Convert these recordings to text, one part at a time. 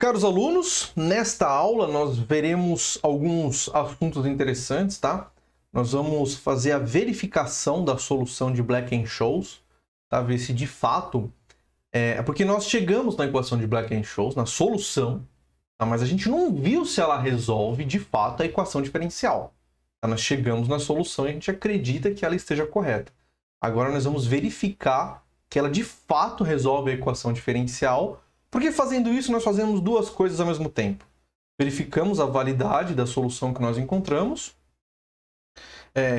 Caros alunos, nesta aula nós veremos alguns assuntos interessantes, tá? Nós vamos fazer a verificação da solução de Black-Scholes, tá? Ver se de fato... porque nós chegamos na equação de Black-Scholes, na solução, tá? Mas a gente não viu se ela resolve de fato a equação diferencial. Tá? Nós chegamos na solução e a gente acredita que ela esteja correta. Agora nós vamos verificar que ela de fato resolve a equação diferencial. Porque fazendo isso, nós fazemos duas coisas ao mesmo tempo. Verificamos a validade da solução que nós encontramos,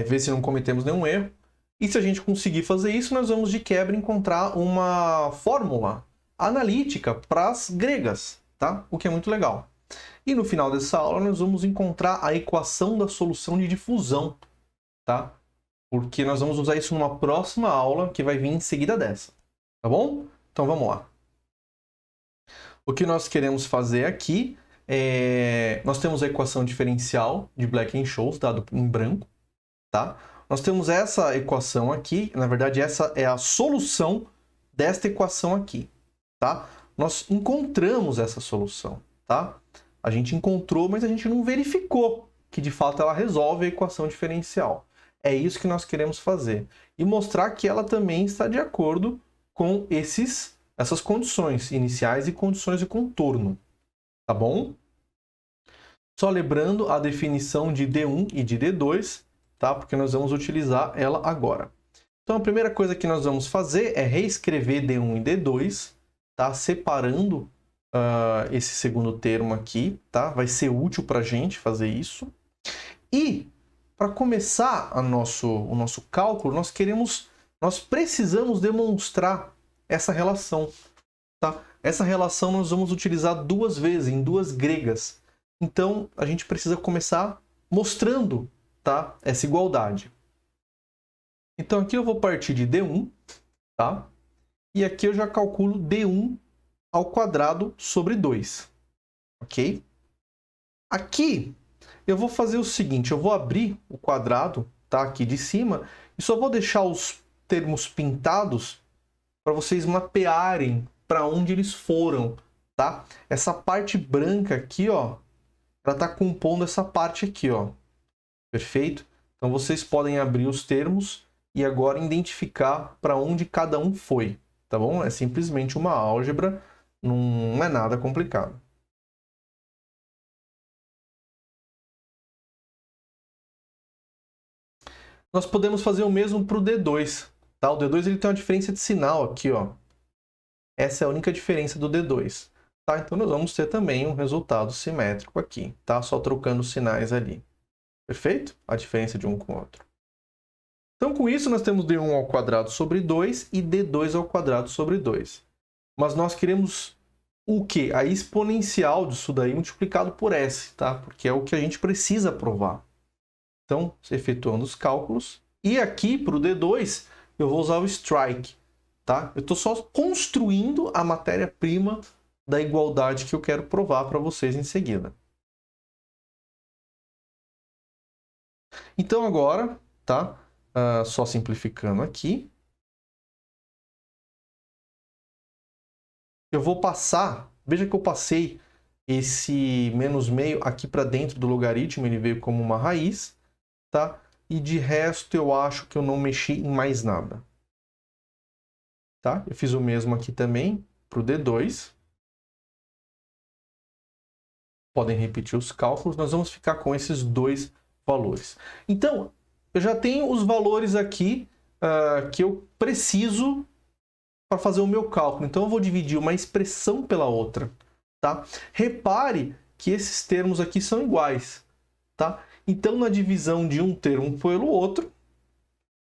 ver se não cometemos nenhum erro. E se a gente conseguir fazer isso, nós vamos de quebra encontrar uma fórmula analítica para as gregas, tá? O que é muito legal. E no final dessa aula, nós vamos encontrar a equação da solução de difusão, tá? Porque nós vamos usar isso numa próxima aula que vai vir em seguida dessa, tá bom? Então vamos lá. O que nós queremos fazer aqui nós temos a equação diferencial de Black-Scholes, dado em branco, tá? Nós temos essa equação aqui, na verdade essa é a solução desta equação aqui, tá? Nós encontramos essa solução, tá? A gente encontrou, mas a gente não verificou que de fato ela resolve a equação diferencial. É isso que nós queremos fazer. E mostrar que ela também está de acordo com essas condições iniciais e condições de contorno, tá bom? Só lembrando a definição de D1 e de D2, tá? Porque nós vamos utilizar ela agora. Então a primeira coisa que nós vamos fazer é reescrever D1 e D2, tá? Separando esse segundo termo aqui, tá? Vai ser útil para a gente fazer isso. E para começar o nosso cálculo, nós precisamos demonstrar essa relação, tá? Essa relação nós vamos utilizar duas vezes, em duas gregas. Então, a gente precisa começar mostrando, tá? Essa igualdade. Então, aqui eu vou partir de D1, tá? E aqui eu já calculo D1 ao quadrado sobre 2, ok? Aqui, eu vou fazer o seguinte, eu vou abrir o quadrado, tá? Aqui de cima, e só vou deixar os termos pintados para vocês mapearem para onde eles foram, tá? Essa parte branca aqui, ó, ela está compondo essa parte aqui, ó. Perfeito? Então vocês podem abrir os termos e agora identificar para onde cada um foi, tá bom? É simplesmente uma álgebra, não é nada complicado. Nós podemos fazer o mesmo para o D2, tá? O D2 ele tem uma diferença de sinal aqui, ó. Essa é a única diferença do D2, tá? Então nós vamos ter também um resultado simétrico aqui, tá? Só trocando os sinais ali. Perfeito? A diferença de um com o outro. Então com isso nós temos D1 ao quadrado sobre 2 e D2 ao quadrado sobre 2. Mas nós queremos o quê? A exponencial disso daí multiplicado por S, tá? Porque é o que a gente precisa provar. Então, efetuando os cálculos. E aqui para o D2 eu vou usar o strike. Tá? Eu estou só construindo a matéria-prima da igualdade que eu quero provar para vocês em seguida. Então agora, tá? Só simplificando aqui. Eu vou passar, veja que eu passei esse menos meio aqui para dentro do logaritmo, ele veio como uma raiz, tá? E de resto eu acho que eu não mexi em mais nada. Tá? Eu fiz o mesmo aqui também para o D2. Podem repetir os cálculos. Nós vamos ficar com esses dois valores. Então, eu já tenho os valores aqui que eu preciso para fazer o meu cálculo. Então, eu vou dividir uma expressão pela outra. Tá? Repare que esses termos aqui são iguais. Tá? Então, na divisão de um termo pelo outro,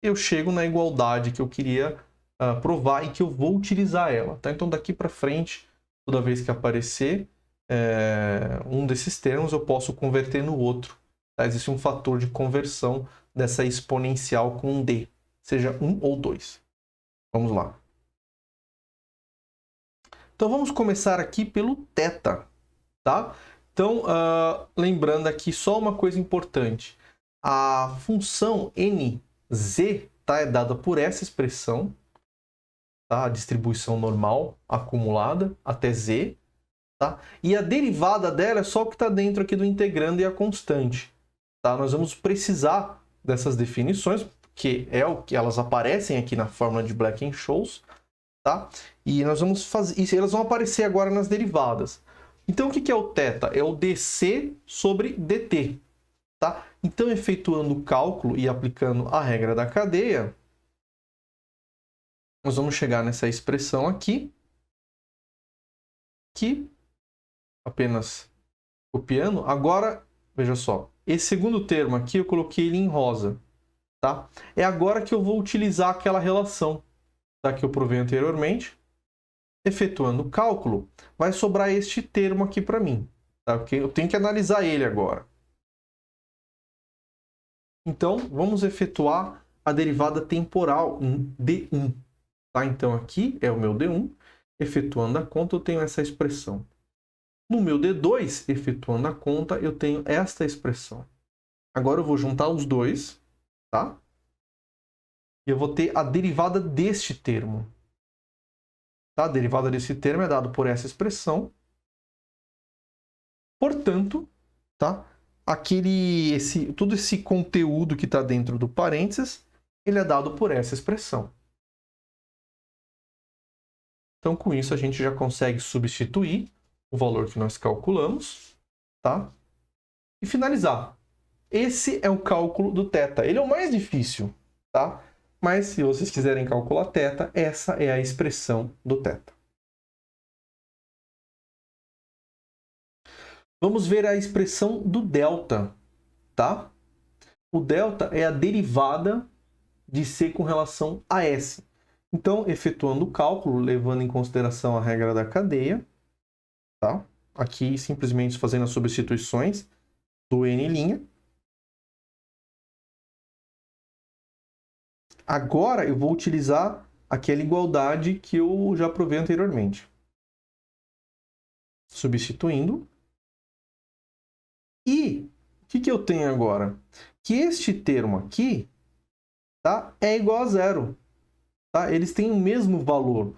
eu chego na igualdade que eu queria provar e que eu vou utilizar ela. Tá? Então, daqui para frente, toda vez que aparecer um desses termos, eu posso converter no outro. Tá? Existe um fator de conversão dessa exponencial com D, seja 1 ou 2. Vamos lá. Então, vamos começar aqui pelo θ. Tá? Então, lembrando aqui só uma coisa importante. A função nz é dada por essa expressão, tá? A distribuição normal acumulada até z, tá? E a derivada dela é só o que está dentro aqui do integrando e a constante, tá? Nós vamos precisar dessas definições, porque é o que elas aparecem aqui na fórmula de Black-Scholes, tá? E nós vamos fazer isso, elas vão aparecer agora nas derivadas. Então, o que é o θ? É o dc sobre dt, tá? Então, efetuando o cálculo e aplicando a regra da cadeia, nós vamos chegar nessa expressão aqui, que, apenas copiando, agora, veja só, esse segundo termo aqui eu coloquei ele em rosa, tá? É agora que eu vou utilizar aquela relação, tá, que eu provei anteriormente. Efetuando o cálculo, vai sobrar este termo aqui para mim, tá? Porque eu tenho que analisar ele agora. Então, vamos efetuar a derivada temporal em D1. Tá? Então, aqui é o meu D1. Efetuando a conta, eu tenho essa expressão. No meu D2, efetuando a conta, eu tenho esta expressão. Agora eu vou juntar os dois, tá? E eu vou ter a derivada deste termo. Tá? A derivada desse termo é dada por essa expressão. Portanto, tá? Todo esse conteúdo que está dentro do parênteses, ele é dado por essa expressão. Então, com isso, a gente já consegue substituir o valor que nós calculamos, tá? E finalizar. Esse é o cálculo do θ. Ele é o mais difícil, tá? Mas, se vocês quiserem calcular θ, essa é a expressão do θ. Vamos ver a expressão do delta, tá? O delta é a derivada de C com relação a S. Então, efetuando o cálculo, levando em consideração a regra da cadeia, tá? Aqui, simplesmente fazendo as substituições do N'. Agora, eu vou utilizar aquela igualdade que eu já provei anteriormente. Substituindo. E o que eu tenho agora? Que este termo aqui, tá, é igual a zero. Tá? Eles têm o mesmo valor.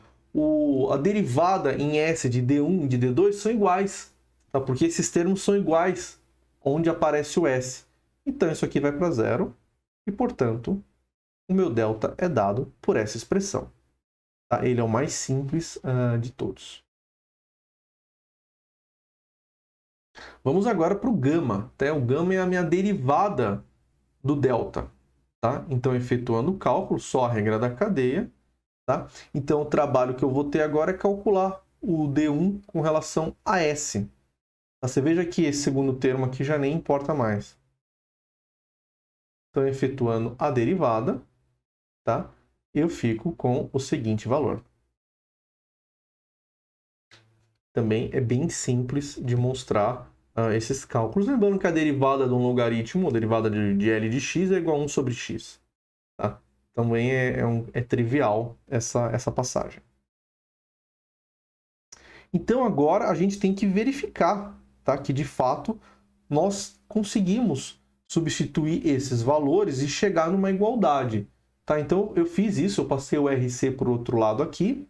A derivada em S de D1 e de D2 são iguais. Tá? Porque esses termos são iguais onde aparece o S. Então, isso aqui vai para zero. E, portanto, o meu delta é dado por essa expressão. Tá? Ele é o mais simples de todos. Vamos agora para o gama. Tá? O gama é a minha derivada do delta. Tá? Então, efetuando o cálculo, só a regra da cadeia. Tá? Então, o trabalho que eu vou ter agora é calcular o D1 com relação a S. Tá? Você veja que esse segundo termo aqui já nem importa mais. Então, efetuando a derivada, tá? Eu fico com o seguinte valor. Também é bem simples de mostrar esses cálculos. Lembrando que a derivada de um logaritmo, a derivada de L de x é igual a 1 sobre x. Tá? Também é trivial essa passagem. Então, agora a gente tem que verificar, tá, que, de fato, nós conseguimos substituir esses valores e chegar numa igualdade. Tá? Então, eu fiz isso, eu passei o RC para o outro lado aqui.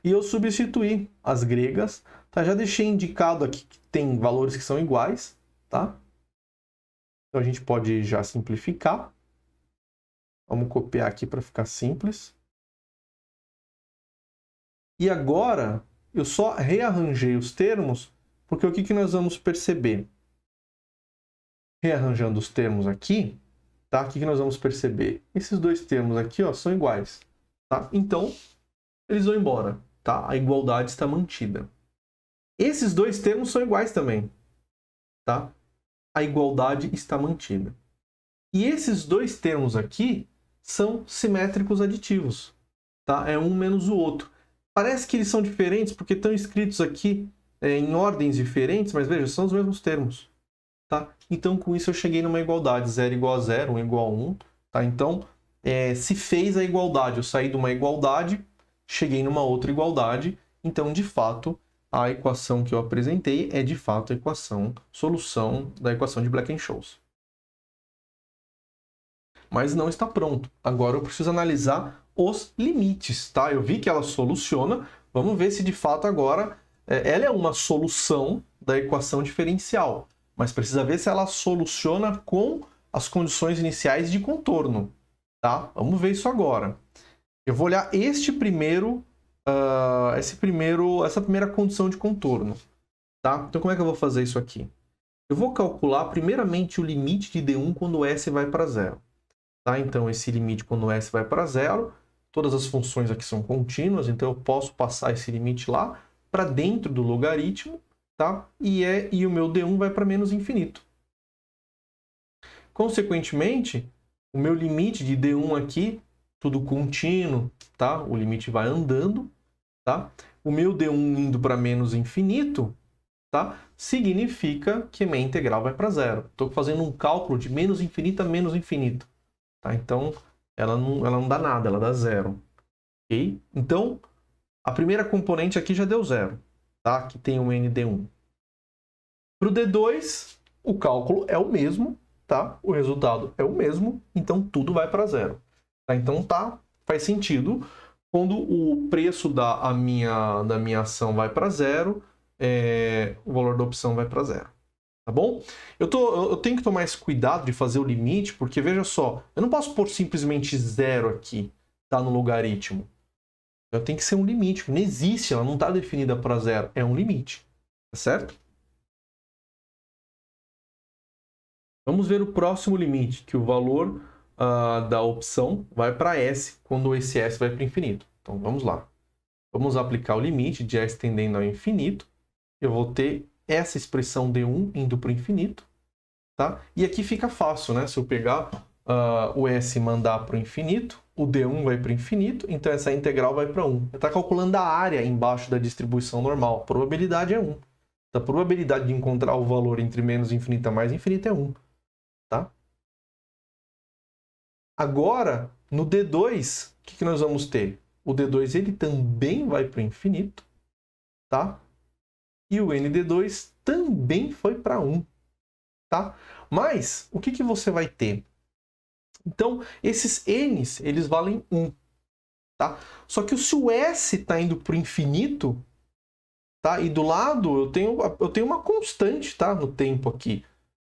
E eu substituí as gregas. Tá? Já deixei indicado aqui que tem valores que são iguais. Tá? Então, a gente pode já simplificar. Vamos copiar aqui para ficar simples. E agora, eu só rearranjei os termos, porque o que nós vamos perceber? Rearranjando os termos aqui, tá? O que nós vamos perceber? Esses dois termos aqui, ó, são iguais. Tá? Então, eles vão embora. Tá? A igualdade está mantida. Esses dois termos são iguais também. Tá? A igualdade está mantida. E esses dois termos aqui são simétricos aditivos. Tá? É um menos o outro. Parece que eles são diferentes porque estão escritos aqui em ordens diferentes, mas veja, são os mesmos termos. Tá? Então, com isso, eu cheguei numa igualdade. 0 igual a 0, 1 igual a 1. Tá? Então, se fez a igualdade. Eu saí de uma igualdade, cheguei numa outra igualdade. Então, de fato, a equação que eu apresentei é, de fato, a solução da equação de Black-Scholes. Mas não está pronto. Agora eu preciso analisar os limites, tá? Eu vi que ela soluciona. Vamos ver se de fato agora ela é uma solução da equação diferencial, mas precisa ver se ela soluciona com as condições iniciais de contorno, tá? Vamos ver isso agora. Eu vou olhar essa primeira condição de contorno, tá? Então como é que eu vou fazer isso aqui? Eu vou calcular primeiramente o limite de D1 quando S vai para zero. Tá? Então, esse limite quando S vai para zero, todas as funções aqui são contínuas, então eu posso passar esse limite lá para dentro do logaritmo, tá? E o meu D1 vai para menos infinito. Consequentemente, o meu limite de D1 aqui, tudo contínuo, tá? O limite vai andando, tá? O meu D1 indo para menos infinito, tá? Significa que minha integral vai para zero. Estou fazendo um cálculo de menos infinito a menos infinito. Tá? Então, ela não dá nada, ela dá zero. Okay? Então, a primeira componente aqui já deu zero. Tá? Aqui tem um ND1. Para o D2, o cálculo é o mesmo. Tá? O resultado é o mesmo. Então, tudo vai para zero. Tá? Então, faz sentido. Quando o preço da minha ação vai para zero, o valor da opção vai para zero. Tá bom? Eu tenho que tomar esse cuidado de fazer o limite, porque veja só, eu não posso pôr simplesmente zero aqui, tá, no logaritmo. Eu tenho que ser um limite, não existe, ela não está definida para zero, é um limite, tá certo? Vamos ver o próximo limite, que o valor da opção vai para S, quando esse S vai para o infinito. Então vamos lá. Vamos aplicar o limite de S tendendo ao infinito. Eu vou ter essa expressão D1 indo para o infinito, tá? E aqui fica fácil, né? Se eu pegar o S e mandar para o infinito, o D1 vai para o infinito, então essa integral vai para 1. Está calculando a área embaixo da distribuição normal. A probabilidade é 1. A probabilidade de encontrar o valor entre menos infinito e mais infinito é 1, tá? Agora, no D2, o que nós vamos ter? O D2 ele também vai para o infinito, tá? E o ND2 também foi para 1, tá? Mas, o que você vai ter? Então, esses N's, eles valem 1, tá? Só que se o S está indo para o infinito, tá? E do lado eu tenho uma constante, tá? No tempo aqui.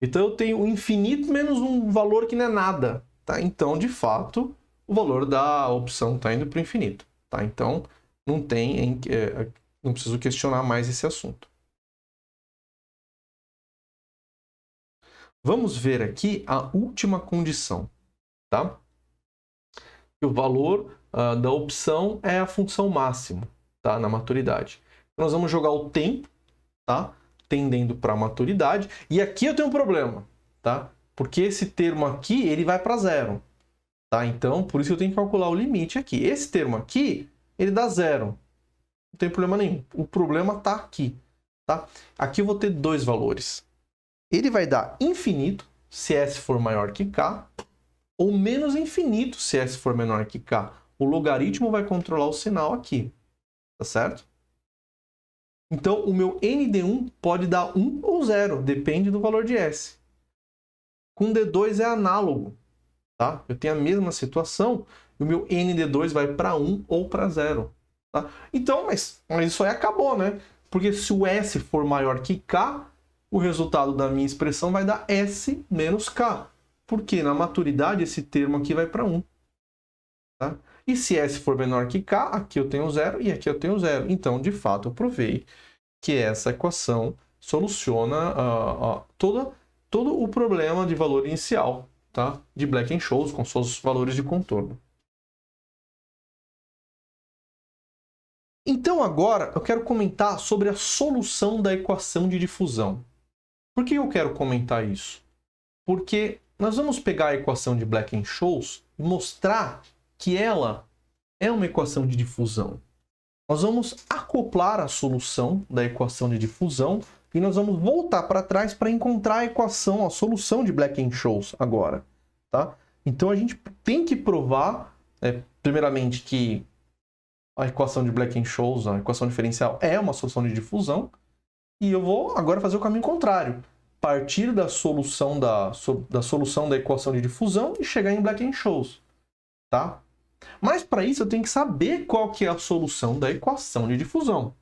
Então, eu tenho o infinito menos um valor que não é nada, tá? Então, de fato, o valor da opção está indo para o infinito, tá? Então, não preciso questionar mais esse assunto. Vamos ver aqui a última condição, tá? O valor da opção é a função máxima, tá? Na maturidade. Nós vamos jogar o tempo, tá? Tendendo para a maturidade. E aqui eu tenho um problema, tá? Porque esse termo aqui, ele vai para zero, tá? Então, por isso eu tenho que calcular o limite aqui. Esse termo aqui, ele dá zero. Não tem problema nenhum. O problema está aqui, tá? Aqui eu vou ter dois valores. Ele vai dar infinito, se S for maior que K, ou menos infinito, se S for menor que K. O logaritmo vai controlar o sinal aqui, tá certo? Então, o meu ND1 pode dar 1 ou 0, depende do valor de S. Com D2 é análogo, tá? Eu tenho a mesma situação, e o meu ND2 vai para 1 ou para 0. Tá? Então, mas isso aí acabou, né? Porque se o S for maior que K, o resultado da minha expressão vai dar S menos K. Porque na maturidade esse termo aqui vai para 1. Tá? E se S for menor que K, aqui eu tenho 0 e aqui eu tenho 0. Então, de fato, eu provei que essa equação soluciona todo o problema de valor inicial, tá? De Black-Scholes com seus valores de contorno. Então, agora eu quero comentar sobre a solução da equação de difusão. Por que eu quero comentar isso? Porque nós vamos pegar a equação de Black-Scholes e mostrar que ela é uma equação de difusão. Nós vamos acoplar a solução da equação de difusão e nós vamos voltar para trás para encontrar a equação, a solução de Black-Scholes agora. Tá? Então a gente tem que provar, primeiramente, que a equação de Black-Scholes, a equação diferencial, é uma solução de difusão. E eu vou agora fazer o caminho contrário. Partir da solução da equação de difusão e chegar em Black-Scholes. Tá? Mas para isso eu tenho que saber qual que é a solução da equação de difusão.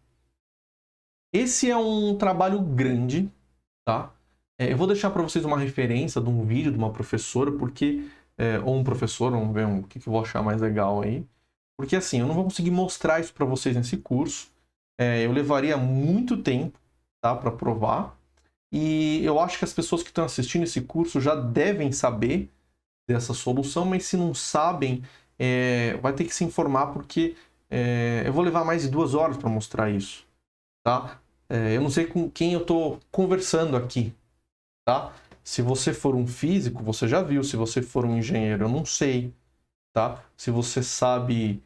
Esse é um trabalho grande, tá? Eu vou deixar para vocês uma referência de um vídeo de uma professora, porque ou um professor, vamos ver o que eu vou achar mais legal aí. Porque assim, eu não vou conseguir mostrar isso para vocês nesse curso. Eu levaria muito tempo, tá, para provar. E eu acho que as pessoas que estão assistindo esse curso já devem saber dessa solução, mas se não sabem, vai ter que se informar, porque eu vou levar mais de 2 horas para mostrar isso, tá? Eu não sei com quem eu estou conversando aqui, tá? Se você for um físico, você já viu. Se você for um engenheiro, eu não sei, tá? Se você sabe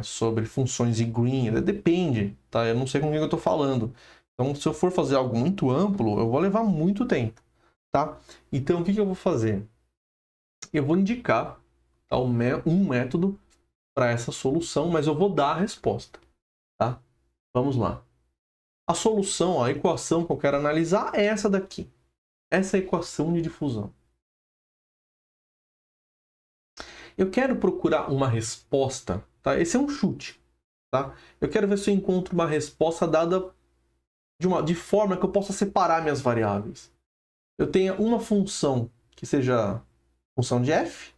sobre funções de Green, depende, tá? Eu não sei com quem eu estou falando. Então, se eu for fazer algo muito amplo, eu vou levar muito tempo, tá? Então, o que eu vou fazer? Eu vou indicar, tá, um método para essa solução, mas eu vou dar a resposta, tá? Vamos lá. A solução, a equação que eu quero analisar é essa daqui. Essa é a equação de difusão. Eu quero procurar uma resposta, tá? Esse é um chute, tá? Eu quero ver se eu encontro uma resposta dada de forma que eu possa separar minhas variáveis. Eu tenho uma função que seja função de f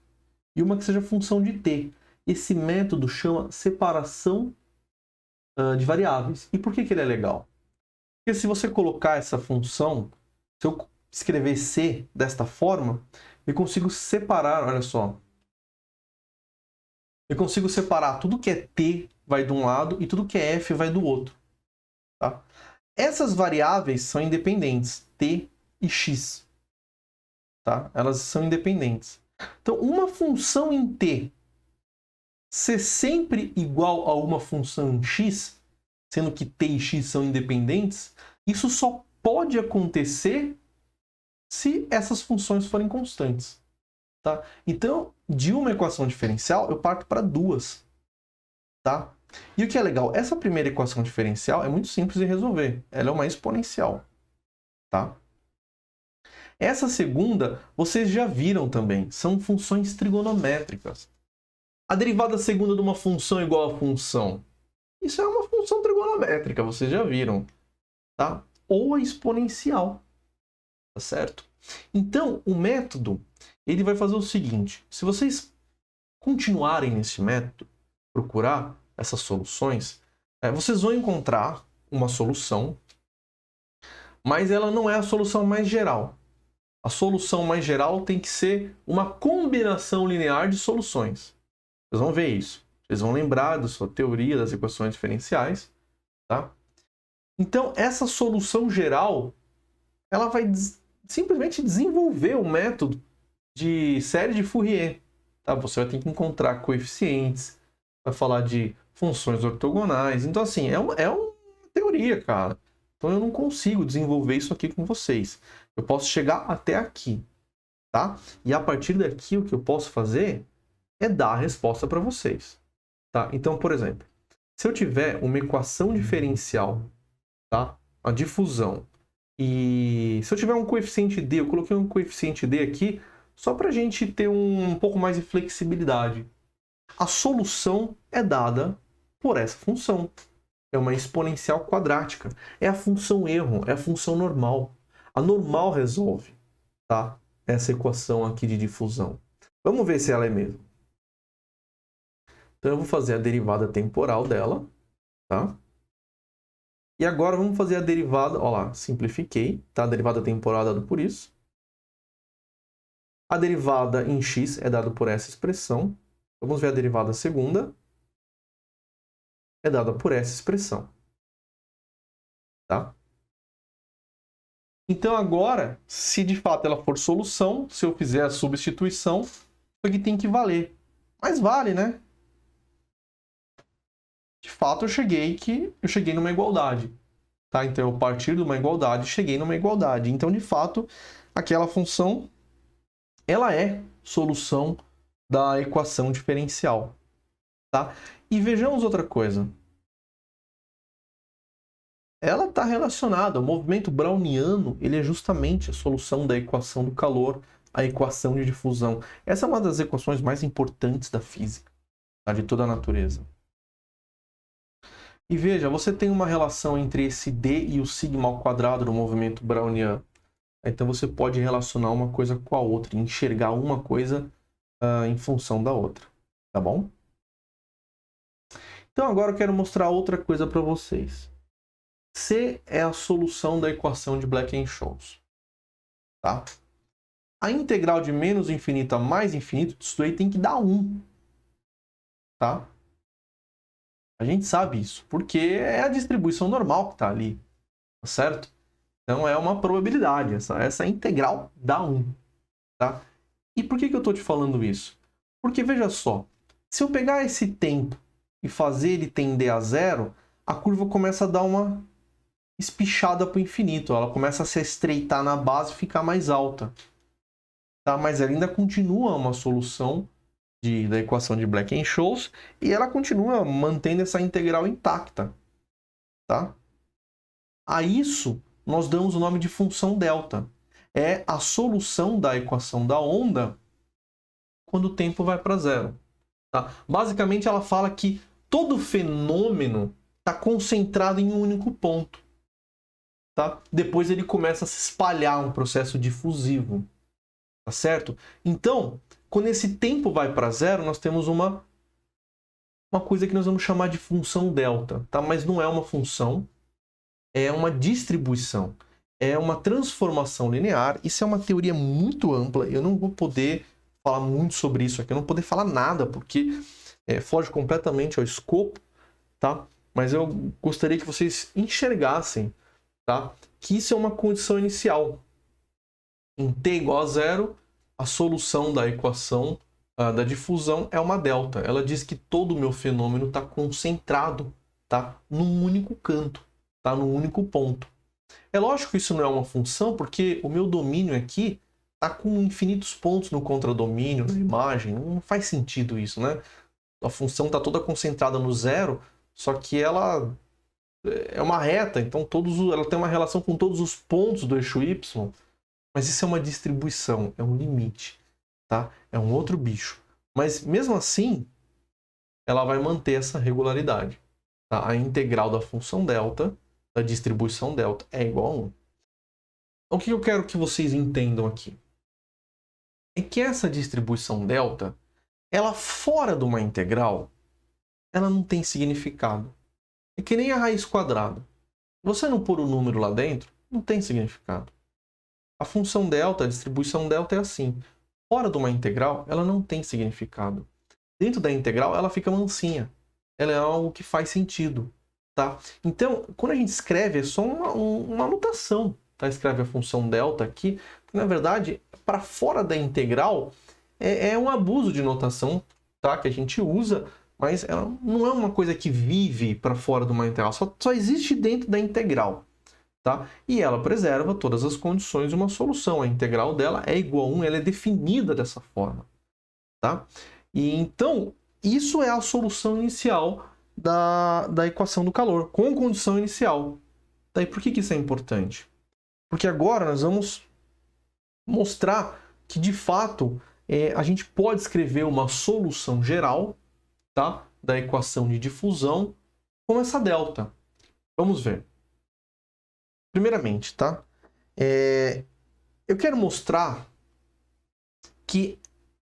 e uma que seja função de t. Esse método chama separação de variáveis. E por que ele é legal? Porque se você colocar essa função, se eu escrever c desta forma, eu consigo separar, olha só. Eu consigo separar tudo que é t vai de um lado e tudo que é f vai do outro. Tá? Essas variáveis são independentes, t e x. Tá? Elas são independentes. Então, uma função em t ser sempre igual a uma função em x, sendo que t e x são independentes, isso só pode acontecer se essas funções forem constantes. Tá? Então, de uma equação diferencial, eu parto para duas. Tá? E o que é legal, essa primeira equação diferencial é muito simples de resolver. Ela é uma exponencial. Tá? Essa segunda, vocês já viram também. São funções trigonométricas. A derivada segunda de uma função igual a função. Isso é uma função trigonométrica, vocês já viram. Tá? Ou a exponencial. Tá certo? Então, o método, ele vai fazer o seguinte. Se vocês continuarem nesse método, procurar essas soluções, vocês vão encontrar uma solução, mas ela não é a solução mais geral. A solução mais geral tem que ser uma combinação linear de soluções. Vocês vão ver isso. Vocês vão lembrar da sua teoria das equações diferenciais. Tá? Então, essa solução geral, ela vai simplesmente desenvolver o método de série de Fourier. Tá? Você vai ter que encontrar coeficientes, vai falar de funções ortogonais. Então, assim, é uma teoria, cara. Então, eu não consigo desenvolver isso aqui com vocês. Eu posso chegar até aqui, tá? E a partir daqui, o que eu posso fazer é dar a resposta para vocês, tá? Então, por exemplo, se eu tiver uma equação diferencial, tá? A difusão, e se eu tiver um coeficiente d, eu coloquei um coeficiente d aqui só para a gente ter um pouco mais de flexibilidade. A solução é dada por essa função. É uma exponencial quadrática. É a função erro, é a função normal. A normal resolve, tá? Essa equação aqui de difusão. Vamos ver se ela é mesmo. Então eu vou fazer a derivada temporal dela, tá? E agora vamos fazer a derivada, ó lá, simplifiquei, tá? A derivada temporal é dada por isso. A derivada em x é dada por essa expressão. Vamos ver a derivada segunda. É dada por essa expressão. Tá? Então agora, se de fato ela for solução, se eu fizer a substituição, isso aqui tem que valer. Mas vale, né? De fato eu cheguei numa igualdade. Tá? Então eu partir de uma igualdade, cheguei numa igualdade. Então de fato, aquela função, ela é solução da equação diferencial. Tá? E vejamos outra coisa. Ela está relacionada, o movimento browniano, ele é justamente a solução da equação do calor, a equação de difusão. Essa é uma das equações mais importantes da física, tá? De toda a natureza. E veja, você tem uma relação entre esse d e o sigma ao quadrado no movimento browniano. Então você pode relacionar uma coisa com a outra, enxergar uma coisa em função da outra, tá bom? Então agora eu quero mostrar outra coisa para vocês. C é a solução da equação de Black-Scholes, tá? A integral de menos infinito a mais infinito disso aí tem que dar 1, tá? A gente sabe isso, porque é a distribuição normal que está ali, tá certo? Então é uma probabilidade, essa integral dá 1, tá? E por que eu estou te falando isso? Porque veja só, se eu pegar esse tempo e fazer ele tender a zero, a curva começa a dar uma espichada para o infinito, ela começa a se estreitar na base e ficar mais alta, tá? Mas ela ainda continua uma solução da equação de Black-Scholes e ela continua mantendo essa integral intacta, tá? A isso nós damos o nome de função delta. É a solução da equação da onda quando o tempo vai para zero. Tá? Basicamente, ela fala que todo fenômeno está concentrado em um único ponto. Tá? Depois ele começa a se espalhar, um processo difusivo. Tá certo? Então, quando esse tempo vai para zero, nós temos uma coisa que nós vamos chamar de função delta. Tá? Mas não é uma função, é uma distribuição. É uma transformação linear. Isso é uma teoria muito ampla. Eu não vou poder falar muito sobre isso aqui. Eu não vou poder falar nada, porque foge completamente ao escopo, tá? Mas eu gostaria que vocês enxergassem, tá? Que isso é uma condição inicial. Em t igual a zero, a solução da equação da difusão é uma delta. Ela diz que todo o meu fenômeno está concentrado, tá? Num único canto, tá? Num único ponto. É lógico que isso não é uma função, porque o meu domínio aqui está com infinitos pontos no contradomínio, na imagem. Não faz sentido isso, né? A função está toda concentrada no zero, só que ela é uma reta, então ela tem uma relação com todos os pontos do eixo y, mas isso é uma distribuição, é um limite, tá? É um outro bicho. Mas mesmo assim, ela vai manter essa regularidade. Tá? A integral da função delta, da distribuição delta, é igual a 1. Então, o que eu quero que vocês entendam aqui? É que essa distribuição delta, ela fora de uma integral, ela não tem significado. É que nem a raiz quadrada. Você não pôr o número lá dentro, não tem significado. A função delta, a distribuição delta é assim. Fora de uma integral, ela não tem significado. Dentro da integral, ela fica mansinha. Ela é algo que faz sentido. Tá? Então, quando a gente escreve, é só uma notação. Tá? Escreve a função delta aqui. Que, na verdade, para fora da integral, é um abuso de notação, tá? Que a gente usa, mas ela não é uma coisa que vive para fora de uma integral. Só existe dentro da integral. Tá? E ela preserva todas as condições de uma solução. A integral dela é igual a 1, ela é definida dessa forma. Tá? E então, isso é a solução inicial da equação do calor, com condição inicial. Daí, por que isso é importante? Porque agora nós vamos mostrar que, de fato, a gente pode escrever uma solução geral, tá? Da equação de difusão com essa delta. Vamos ver. Primeiramente, tá? Eu quero mostrar que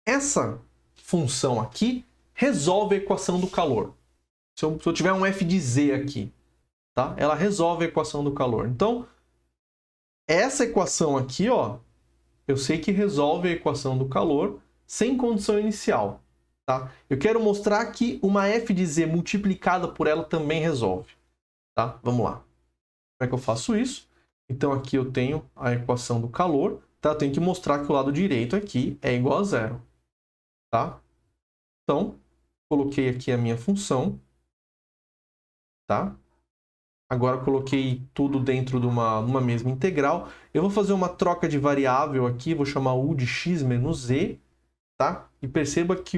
essa função aqui resolve a equação do calor. Se eu tiver um f de z aqui, tá? Ela resolve a equação do calor. Então, essa equação aqui, ó, eu sei que resolve a equação do calor sem condição inicial, tá? Eu quero mostrar que uma f de z multiplicada por ela também resolve, tá? Vamos lá. Como é que eu faço isso? Então, aqui eu tenho a equação do calor, tá? Eu tenho que mostrar que o lado direito aqui é igual a zero, tá? Então, coloquei aqui a minha função, tá? Agora coloquei tudo dentro de uma mesma integral. Eu vou fazer uma troca de variável aqui, vou chamar u de x menos z, tá? E perceba que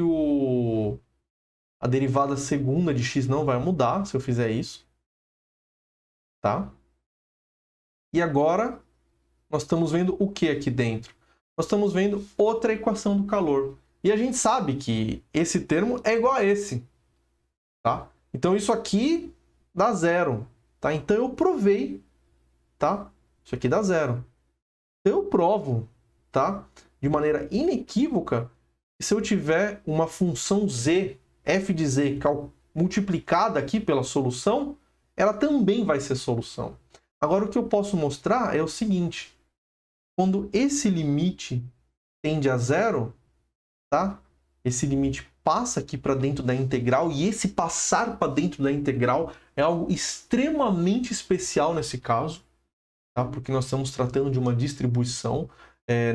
a derivada segunda de x não vai mudar se eu fizer isso, tá? E agora, nós estamos vendo o que aqui dentro? Nós estamos vendo outra equação do calor. E a gente sabe que esse termo é igual a esse, tá? Então, isso aqui dá zero, tá? Então eu provei, tá? Isso aqui dá zero. Então eu provo, tá? De maneira inequívoca, que se eu tiver uma função z, f de z, multiplicada aqui pela solução, ela também vai ser solução. Agora, o que eu posso mostrar é o seguinte. Quando esse limite tende a zero, tá? Esse limite passa aqui para dentro da integral, e esse passar para dentro da integral é algo extremamente especial nesse caso, tá? Porque nós estamos tratando de uma distribuição,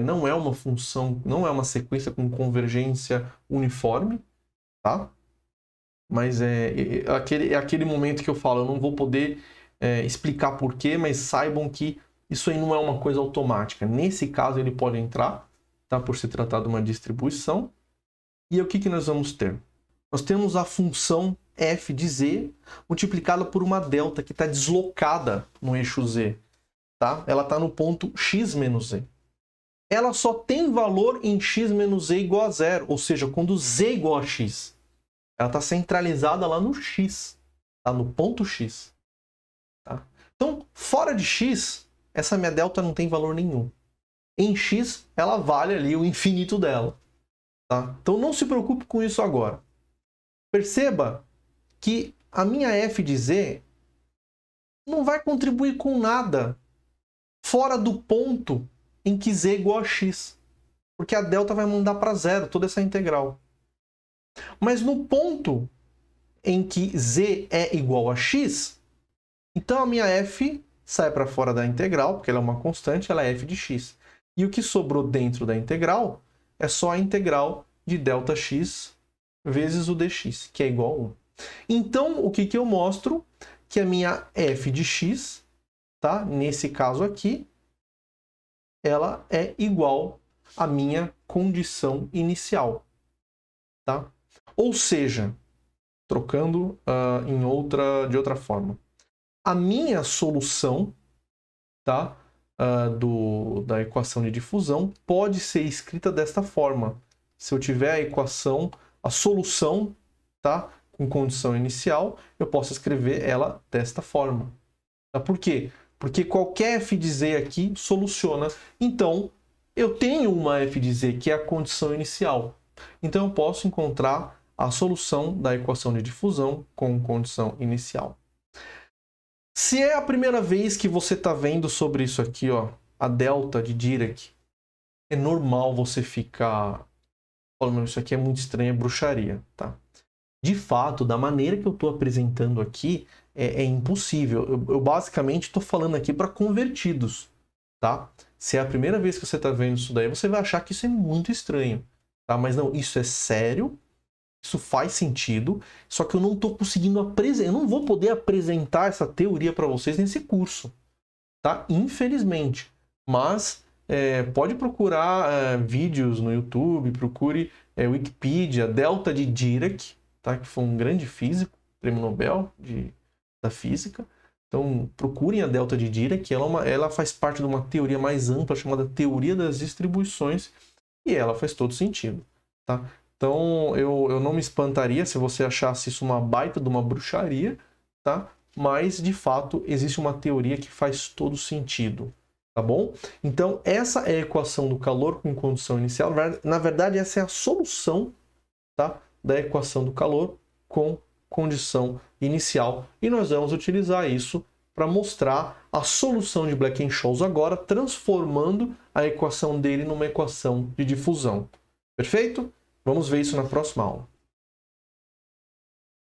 não é uma função, não é uma sequência com convergência uniforme, tá? Mas é aquele momento que eu falo, eu não vou poder explicar porquê, mas saibam que isso aí não é uma coisa automática. Nesse caso ele pode entrar, tá? Por se tratar de uma distribuição. E o que nós vamos ter? Nós temos a função f de z multiplicada por uma delta que está deslocada no eixo z. Tá? Ela está no ponto x menos z. Ela só tem valor em x menos z igual a zero, ou seja, quando z é igual a x. Ela está centralizada lá no x, tá? No ponto x. Tá? Então, fora de x, essa minha delta não tem valor nenhum. Em x, ela vale ali o infinito dela. Tá? Então não se preocupe com isso agora. Perceba que a minha f de z não vai contribuir com nada fora do ponto em que z é igual a x. Porque a delta vai mandar para zero toda essa integral. Mas no ponto em que z é igual a x, então a minha f sai para fora da integral, porque ela é uma constante, ela é f de x. E o que sobrou dentro da integral é só a integral de Δx vezes o dx, que é igual a 1. Então, o que eu mostro? Que a minha f de x, tá? Nesse caso aqui, ela é igual à minha condição inicial. Tá? Ou seja, trocando de outra forma, a minha solução, tá? Da equação de difusão pode ser escrita desta forma. Se eu tiver a solução, tá? Com condição inicial, eu posso escrever ela desta forma. Tá? Por quê? Porque qualquer f de z aqui soluciona. Então, eu tenho uma f de z que é a condição inicial. Então, eu posso encontrar a solução da equação de difusão com condição inicial. Se é a primeira vez que você está vendo sobre isso aqui, ó, a delta de Dirac, é normal você ficar falando, isso aqui é muito estranho, é bruxaria, tá? De fato, da maneira que eu estou apresentando aqui, é impossível. Eu basicamente estou falando aqui para convertidos, tá? Se é a primeira vez que você está vendo isso daí, você vai achar que isso é muito estranho, tá? Mas não, isso é sério. Isso faz sentido, só que eu não estou conseguindo apresentar, eu não vou poder apresentar essa teoria para vocês nesse curso, tá? Infelizmente. Mas pode procurar vídeos no YouTube, procure Wikipedia, delta de Dirac, tá? Que foi um grande físico, prêmio Nobel da física. Então procurem a delta de Dirac, ela faz parte de uma teoria mais ampla chamada teoria das distribuições, e ela faz todo sentido, tá? Então, eu não me espantaria se você achasse isso uma baita de uma bruxaria, tá? Mas, de fato, existe uma teoria que faz todo sentido, tá bom? Então, essa é a equação do calor com condição inicial. Na verdade, essa é a solução, tá? Da equação do calor com condição inicial. E nós vamos utilizar isso para mostrar a solução de Black-Scholes agora, transformando a equação dele numa equação de difusão. Perfeito? Vamos ver isso na próxima aula.